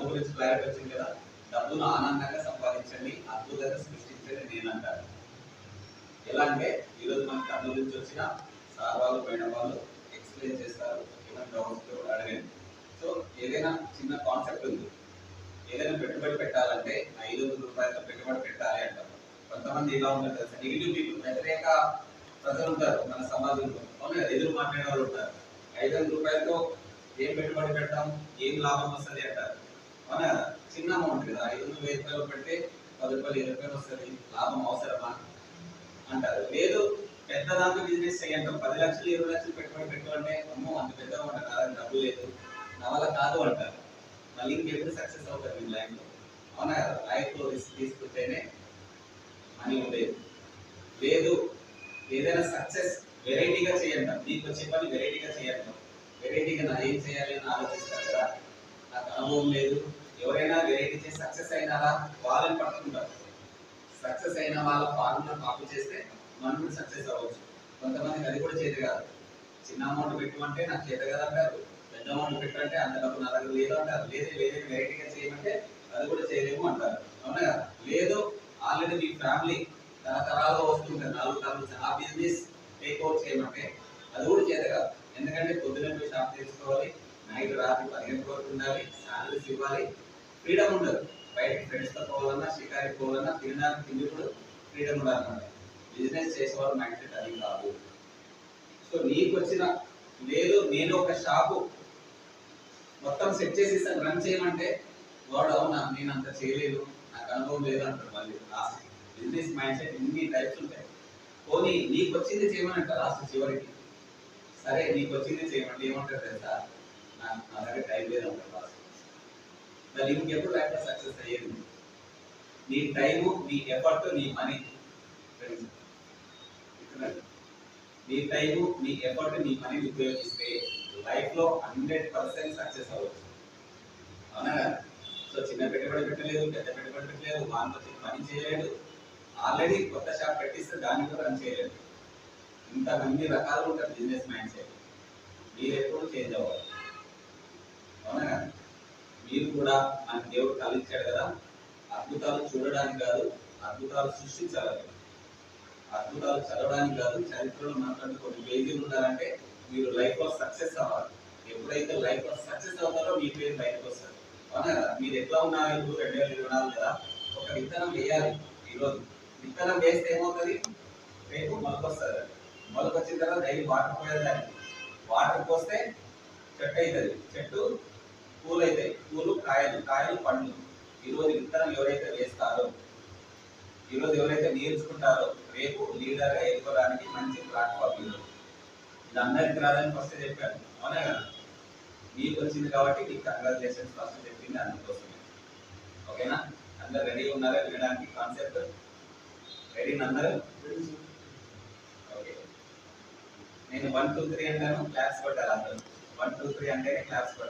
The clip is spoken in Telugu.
డబ్బు గురించి క్లారిటీ వచ్చింది కదా. డబ్బును ఆనందంగా సంపాదించండి, అద్భుతంగా సృష్టించండి నేను అంటాను. ఎలా అంటే ఈరోజు మన కళ్ళ గురించి వచ్చిన సార్ వాళ్ళు మేడం వాళ్ళు ఎక్స్ప్లెయిన్ చేస్తారు, ఏమైనా డౌట్స్ అడగండి. సో ఏదైనా చిన్న కాన్సెప్ట్ ఉంది, ఏదైనా పెట్టుబడి పెట్టాలంటే 500 రూపాయలతో పెట్టుబడి పెట్టాలి అంటారు. కొంతమంది ఎలా ఉంటారు తెలుసా, నెగిటివ్ పీపుల్, వ్యతిరేక ప్రజలు ఉంటారు మన సమాజంలో, అవునా, ఎదురు మాట్లాడే వాళ్ళు ఉంటారు. 500 రూపాయలతో ఏం పెట్టుబడి పెడతాం, ఏం లాభం వస్తుంది అంటారు, అవునా. చిన్న అమౌంట్ కదా, 500 రూపాయలు పెడితే 10 రూపాయలు 20 రూపాయలు వస్తుంది, లాభం అవసరమా అంటారు. లేదు పెద్ద దాంట్లో బిజినెస్ చేయంటాం, 10 లక్షలు 20 లక్షలు పెట్టుబడి పెట్టాలంటే అమ్మో అంత పెద్ద అమౌంట్ కాదు, డబ్బు లేదు, నా వల్ల కాదు అంటారు. మళ్ళీ ఇంకెప్పుడు సక్సెస్ అవుతారు మీ లైఫ్ లో, అవునా కదా. లైఫ్ లో రిస్క్ తీసుకుంటేనే మనీ ఉండేది. లేదు ఏదైనా సక్సెస్ వెరైటీగా చేయండి, మీకు వచ్చే పని వెరైటీగా చేయండి. వెరైటీగా నా ఏం చేయాలి అని ఆలోచిస్తారు కదా, నాకు అనుభవం లేదు. ఎవరైనా వెరైటీ చేసి సక్సెస్ అయినారా వాళ్ళని పట్టుకుంటారు. సక్సెస్ అయిన వాళ్ళ ఫార్ములా కాపీ చేస్తే మనం కూడా సక్సెస్ అవ్వచ్చు. కొంతమందికి అది కూడా చేతి కాదు. చిన్న అమౌంట్ పెట్టమంటే నాకు చేత కదా అంటారు, పెద్ద అమౌంట్ పెట్టంటే అంత డబ్బు నా దగ్గర లేదు అంటారు. లేదు వేరే వెరైటీగా చేయమంటే అది కూడా చేయలేము అంటారు, అవునా కదా. లేదు ఆల్రెడీ మీ ఫ్యామిలీ తరతరాలుగా వస్తుంటారు, 4 తరాలు ఆ బిజినెస్ టేక్ ఓవర్ చేయమంటే అది కూడా చేత కాదు. ఎందుకంటే పొద్దున పోయి షాప్ తీసుకోవాలి, నైట్ రాత్రి 15 వరకు ఉండాలి, శాలరీస్ ఇవ్వాలి, ఫ్రీడమ్ ఉండదు. బయటకి ఫ్రెండ్స్తో పోవాలన్నా, షికారికి పోవాలన్నా, తినడానికి తిండి కూడా ఫ్రీడమ్ ఉండాలన్నమాట. బిజినెస్ చేసేవాళ్ళు మైండ్ సెట్ అది కాదు. సో నీకు వచ్చిన, లేదు నేను ఒక షాపు మొత్తం సెట్ చేసి ఇస్తాను రన్ చేయమంటే వాడు అవునా నేను అంత చేయలేదు, నాకు అనుభవం లేదు అంటారు. మళ్ళీ లాస్ట్ బిజినెస్ మైండ్ సెట్ ఇన్ని టైప్స్ ఉంటాయి. పోనీ నీకు వచ్చింది చేయమని లాస్ట్ చివరికి, సరే నీకు వచ్చింది చేయమంటే ఏమంటారు తెలుసా, నా దగ్గర టైం లేదు అంటారు లాస్ట్. మరి ఇంకెప్పుడు లైఫ్ లో సక్సెస్ అయ్యేది నీ టైము, నీ ఎఫర్ట్, నీ మనీ. నీ టైము, నీ ఎఫర్ట్, నీ మనీని ఉపయోగిస్తే లైఫ్ లో 100% సక్సెస్ అవ్వచ్చు, అవునా. సో చిన్న పెట్టుబడి పెట్టలేదు, పెద్ద పెట్టుబడి పెట్టలేదు, వాళ్ళతో పని చేయలేదు, ఆల్రెడీ కొత్త షాప్ పెట్టిస్తే దాన్ని కూడా రన్ చేయలేదు. ఇంత అన్ని రకాలు ఉంటారు బిజినెస్ మైండ్ సెట్. మీరు ఎప్పుడు చేంజ్ అవ్వాలి, అవునా. మీరు కూడా మన దేవుడు కలిగించాడు కదా, అద్భుతాలు చూడడానికి కాదు, అద్భుతాలు సృష్టించాలి. అద్భుతాలు చదవడానికి కాదు, చరిత్రలో మాట్లాడి కొన్ని పేజీలు ఉండాలంటే మీరు లైఫ్ లో సక్సెస్ అవ్వాలి. ఎప్పుడైతే లైఫ్ లో సక్సెస్ అవుతారో మీ పేరు బయటకు వస్తారు, అవునా కదా. మీరు ఎట్లా ఉన్నారు ఇప్పుడు 2024 కదా, ఒక విత్తనం వేయాలి. ఈరోజు విత్తనం వేస్తే ఏమవుతుంది, రేపు మొలకొస్తుంది. మొలకొచ్చిన తర్వాత డైలీ వాటర్ పోయేదాన్ని, వాటర్ పోస్తే చెట్టు అవుతుంది, చెట్టు పూలు అవుతాయి, పూలు కాయలు, కాయలు పండ్లు. ఈరోజు విత్తనం ఎవరైతే వేస్తారో, ఈరోజు ఎవరైతే నేర్చుకుంటారో రేపు లీడర్గా ఎదుకోవడానికి మంచి ప్లాట్ఫామ్. ఈరోజు ఇది అందరికి రాదని ఫస్ట్ చెప్పాను, అవునా కదా. మీకు వచ్చింది కాబట్టి మీకు కంగ్రాచులేషన్స్ ఫస్ట్ చెప్పింది అందుకోసమే. ఓకేనా, అందరు రెడీ ఉన్నారా వినడానికి కాన్సెప్ట్? రెడీ అందరూ? ఓకే, నేను 1 2 3 అంటాను, క్లాప్స్ కొట్టాలి అందరూ. 1 2 3 అంటేనే క్లాప్స్ కొట్టాలి.